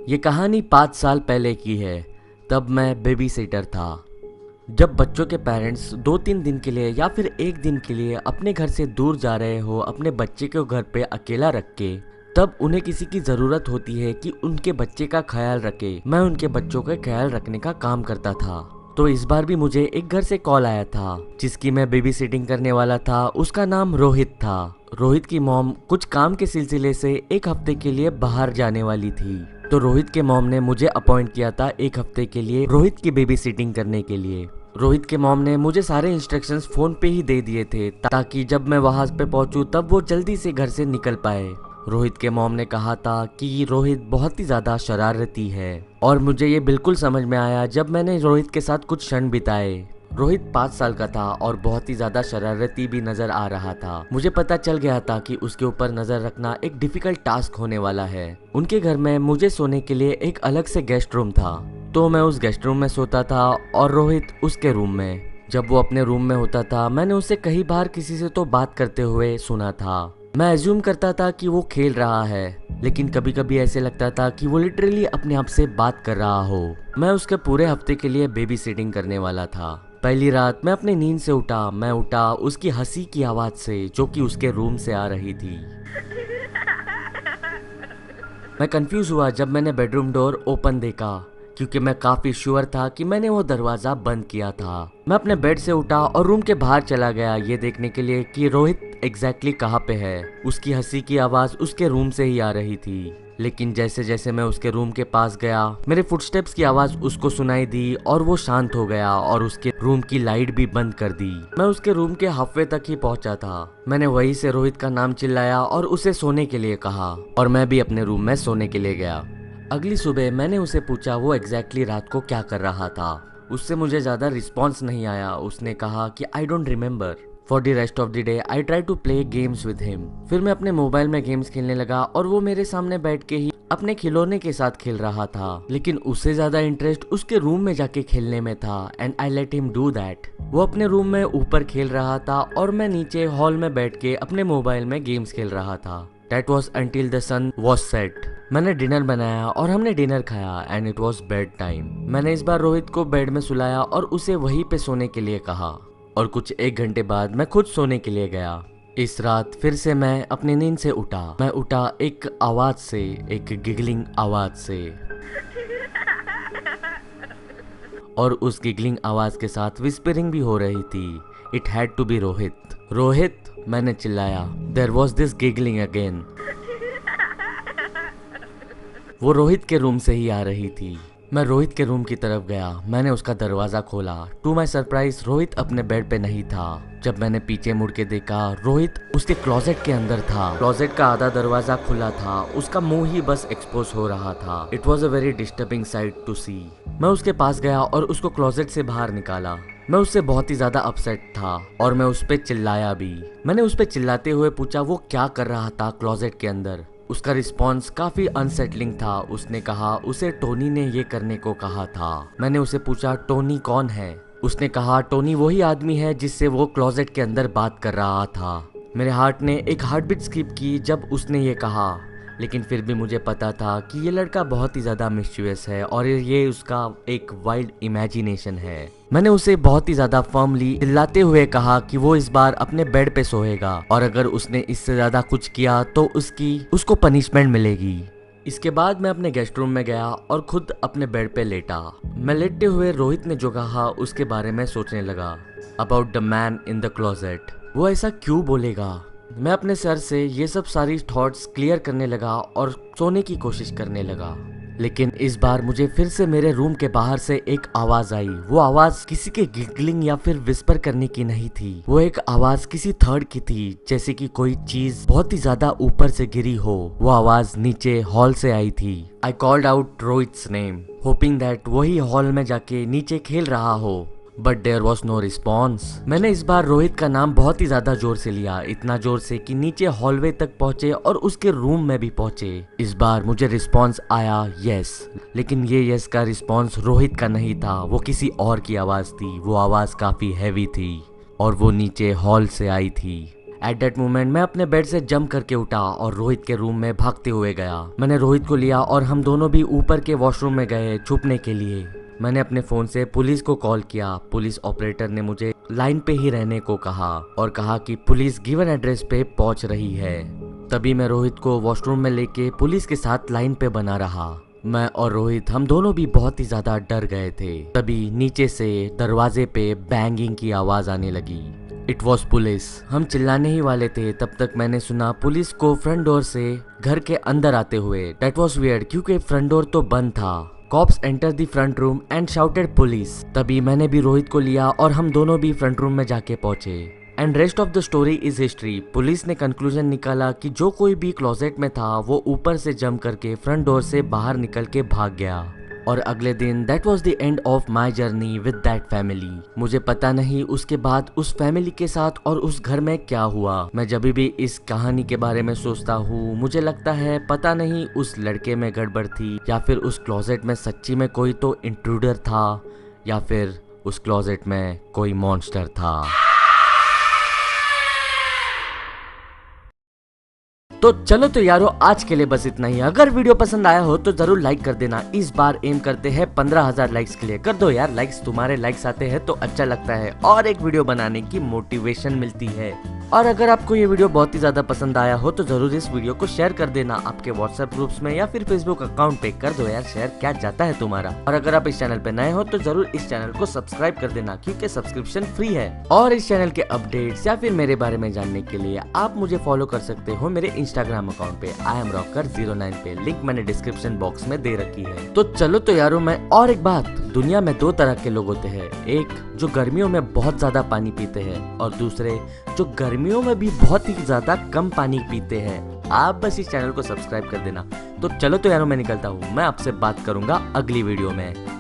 ये कहानी 5 साल पहले की है। तब मैं बेबी सिटर था। जब बच्चों के पेरेंट्स 2-3 दिन के लिए या फिर एक दिन के लिए अपने घर से दूर जा रहे हो अपने बच्चे को घर पे अकेला रख के, तब उन्हें किसी की ज़रूरत होती है कि उनके बच्चे का ख्याल रखे। मैं उनके बच्चों का ख्याल रखने का काम करता था। तो इस बार भी मुझे एक घर से कॉल आया था जिसकी मैं बेबी सिटिंग करने वाला था। उसका नाम रोहित था। रोहित की मॉम कुछ काम के सिलसिले से एक हफ्ते के लिए बाहर जाने वाली थी। तो रोहित के मॉम ने मुझे अपॉइंट किया था एक हफ्ते के लिए रोहित की बेबी सिटिंग करने के लिए। रोहित के मॉम ने मुझे सारे इंस्ट्रक्शंस फोन पे ही दे दिए थे ताकि जब मैं वहां पे पहुंचूं तब वो जल्दी से घर से निकल पाए। रोहित के मॉम ने कहा था कि रोहित बहुत ही ज्यादा शरारती है और मुझे ये बिल्कुल समझ में आया जब मैंने रोहित के साथ कुछ क्षण बिताए। रोहित 5 साल का था और बहुत ही ज्यादा शरारती भी नजर आ रहा था। मुझे पता चल गया था कि उसके ऊपर नजर रखना एक डिफिकल्ट टास्क होने वाला है। उनके घर में मुझे सोने के लिए एक अलग से गेस्ट रूम था, तो मैं उस गेस्ट रूम में सोता था और रोहित उसके रूम में। जब वो अपने रूम में होता था मैंने उसे कई बार किसी से तो बात करते हुए सुना था। मैं एज्यूम करता था कि वो खेल रहा है, लेकिन कभी कभी ऐसे लगता था कि वो लिटरली अपने आप से बात कर रहा हो। मैं उसके पूरे हफ्ते के लिए बेबी सिटिंग करने वाला था। पहली रात मैं अपनी नींद से उठा। मैं उठा उसकी हंसी की आवाज से जो कि उसके रूम से आ रही थी। मैं कंफ्यूज हुआ जब मैंने बेडरूम डोर ओपन देखा, क्योंकि मैं काफी श्योर था कि मैंने वो दरवाजा बंद किया था। मैं अपने बेड से उठा और रूम के बाहर चला गया ये देखने के लिए कि रोहित एग्जैक्टली कहाँ पे है। उसकी हंसी की आवाज उसके रूम से ही आ रही थी, लेकिन जैसे जैसे मैं उसके रूम के पास गया मेरे फुटस्टेप्स की आवाज उसको सुनाई दी और वो शांत हो गया और उसके रूम की लाइट भी बंद कर दी। मैं उसके रूम के हाफवे तक ही पहुंचा था। मैंने वहीं से रोहित का नाम चिल्लाया और उसे सोने के लिए कहा और मैं भी अपने रूम में सोने के लिए गया। अगली सुबह मैंने उसे पूछा वो एग्जैक्टली रात को क्या कर रहा था। उससे मुझे ज्यादा रिस्पॉन्स नहीं आया। उसने कहा कि I don't remember. For the rest of the day I try to play games with him. फिर मैं अपने मोबाइल में गेम्स खेलने लगा और वो मेरे सामने बैठ के ही अपने खिलौने के साथ खेल रहा था, लेकिन उससे ज्यादा इंटरेस्ट उसके रूम में जाके खेलने में था and I let him do that. वो अपने रूम में ऊपर खेल रहा था और मैं नीचे हॉल में बैठ के अपने मोबाइल में गेम्स खेल रहा था। That was until the sun was set। मैंने डिनर बनाया और हमने डिनर खाया and it was bed time. मैंने इस बार रोहित को बेड में सुलाया और उसे वहीं पे सोने के लिए कहा और कुछ 1 घंटे बाद मैं खुद सोने के लिए गया। इस रात फिर से मैं अपनी नींद से उठा। मैं उठा एक आवाज से, एक गिगलिंग आवाज से, और उस गिगलिंग आवाज के साथ विस्परिंग भी हो रही थी। It had to be Rohit. Rohit, मैंने चिल्लाया। There was this giggling again. वो रोहित के रूम से ही आ रही थी। मैं रोहित के रूम की तरफ गया। मैंने उसका दरवाजा खोला। टू माई सरप्राइज रोहित अपने बेड पे नहीं था। जब मैंने पीछे मुड़ के देखा रोहित उसके क्लोजेट के अंदर था। क्लोजेट का आधा दरवाजा खुला था, उसका मुंह ही बस एक्सपोज हो रहा था। It was a very disturbing sight to see. मैं उसके पास गया और उसको क्लोजेट से बाहर निकाला। मैं उससे बहुत ही ज्यादा अपसेट था और मैं उस पे चिल्लाया भी। मैंने उस पे चिल्लाते हुए पूछा वो क्या कर रहा था क्लोजेट के अंदर। उसका रिस्पॉन्स काफी अनसेटलिंग था। उसने कहा उसे टोनी ने ये करने को कहा था। मैंने उसे पूछा टोनी कौन है। उसने कहा टोनी वही आदमी है जिससे वो क्लोजेट के अंदर बात कर रहा था। मेरे हार्ट ने एक हार्ट बीट स्किप की जब उसने ये कहा, लेकिन फिर भी मुझे पता था कि ये लड़का बहुत ही ज्यादा मिस्चीवियस है और ये उसका एक वाइल्ड इमेजिनेशन है। मैंने उसे बहुत ही ज्यादा फर्मली चिल्लाते हुए कहा कि वो इस बार अपने बेड पे सोएगा और अगर उसने इससे ज्यादा कुछ किया तो उसको पनिशमेंट मिलेगी। इसके बाद मैं अपने गेस्ट रूम में गया और खुद अपने बेड पे लेटा। मैं लेटते हुए रोहित ने जो कहा उसके बारे में सोचने लगा। About the man in the closet. वो ऐसा क्यों बोलेगा। मैं अपने सर से ये सब सारी थॉट्स क्लियर करने लगा और सोने की कोशिश करने लगा, लेकिन इस बार मुझे फिर से मेरे रूम के बाहर से एक आवाज आई। वो आवाज किसी के गिगलिंग या फिर विस्पर करने की नहीं थी। वो एक आवाज किसी थर्ड की थी, जैसे कि कोई चीज बहुत ही ज्यादा ऊपर से गिरी हो। वो आवाज नीचे हॉल से आई थी। I called out Rohit's name, hoping that वही हॉल में जाके नीचे खेल रहा हो, but there was no response. मैंने इस बार रोहित का नाम बहुत ही ज्यादा जोर से लिया, इतना जोर से कि नीचे हॉलवे तक पहुंचे और उसके रूम में भी पहुंचे। इस बार मुझे रिस्पॉन्स आया यस, लेकिन ये यस का रिस्पॉन्स रोहित का नहीं था, वो किसी और की आवाज थी। वो आवाज काफी हैवी थी और वो नीचे हॉल से आई थी एट दैट मोमेंट मैं अपने बेड से जंप करके उठा और रोहित के रूम में भागते हुए गया। मैंने रोहित को लिया और हम दोनों भी ऊपर के वॉशरूम में गए छुपने के लिए। मैंने अपने फोन से पुलिस को कॉल किया। पुलिस ऑपरेटर ने मुझे लाइन पे ही रहने को कहा और कहा कि पुलिस गिवन एड्रेस पे पहुंच रही है। तभी मैं रोहित को वॉशरूम में लेके पुलिस के साथ लाइन पे बना रहा। मैं और रोहित हम दोनों भी बहुत ही ज्यादा डर गए थे। तभी नीचे से दरवाजे पे बैंगिंग की आवाज आने लगी। It was police. हम चिल्लाने ही वाले थे तब तक मैंने सुना पुलिस को फ्रंट डोर से घर के अंदर आते हुए। दैट वॉज वियर्ड क्योंकि फ्रंट डोर तो बंद था। Cops enter the front room and shouted police. तभी मैंने भी रोहित को लिया और हम दोनों भी फ्रंट रूम में जाके पहुंचे। And rest of the story is history. Police ने कंक्लूजन निकाला कि जो कोई भी क्लोजेट में था वो ऊपर से जंप करके फ्रंट डोर से बाहर निकल के भाग गया। और अगले दिन that was the end of my journey with that family. मुझे पता नहीं उसके बाद उस फैमिली के साथ और उस घर में क्या हुआ। मैं जब भी इस कहानी के बारे में सोचता हूँ मुझे लगता है पता नहीं उस लड़के में गड़बड़ थी या फिर उस क्लोजेट में सच्ची में कोई तो इंट्रूडर था या फिर उस क्लोजेट में कोई मॉन्स्टर था। तो चलो तो यारो आज के लिए बस इतना ही। अगर वीडियो पसंद आया हो तो जरूर लाइक कर देना। इस बार एम करते हैं 15,000 लाइक्स के लिए। कर दो यार लाइक्स, तुम्हारे लाइक्स आते हैं तो अच्छा लगता है और एक वीडियो बनाने की मोटिवेशन मिलती है। और अगर आपको ये वीडियो बहुत ही ज्यादा पसंद आया हो तो जरूर इस वीडियो को शेयर कर देना आपके व्हाट्सएप ग्रुप्स में या फिर फेसबुक अकाउंट पे। कर दो यार शेयर, क्या जाता है तुम्हारा। और अगर आप इस चैनल पे नए हो तो जरूर इस चैनल को सब्सक्राइब कर देना क्योंकि सब्सक्रिप्शन फ्री है। और इस चैनल के अपडेट्स या फिर मेरे बारे में जानने के लिए आप मुझे फॉलो कर सकते हो मेरे इंस्टाग्राम अकाउंट पे IamRocker09 पे। लिंक मैंने डिस्क्रिप्शन बॉक्स में दे रखी है। तो चलो तो यारो मैं और एक बात, दुनिया में दो तरह के लोग होते हैं। एक जो गर्मियों में बहुत ज्यादा पानी पीते हैं और दूसरे जो गर्मियों में भी बहुत ही ज्यादा कम पानी पीते हैं। आप बस इस चैनल को सब्सक्राइब कर देना। तो चलो तो यारो मैं निकलता हूँ। मैं आपसे बात करूंगा अगली वीडियो में।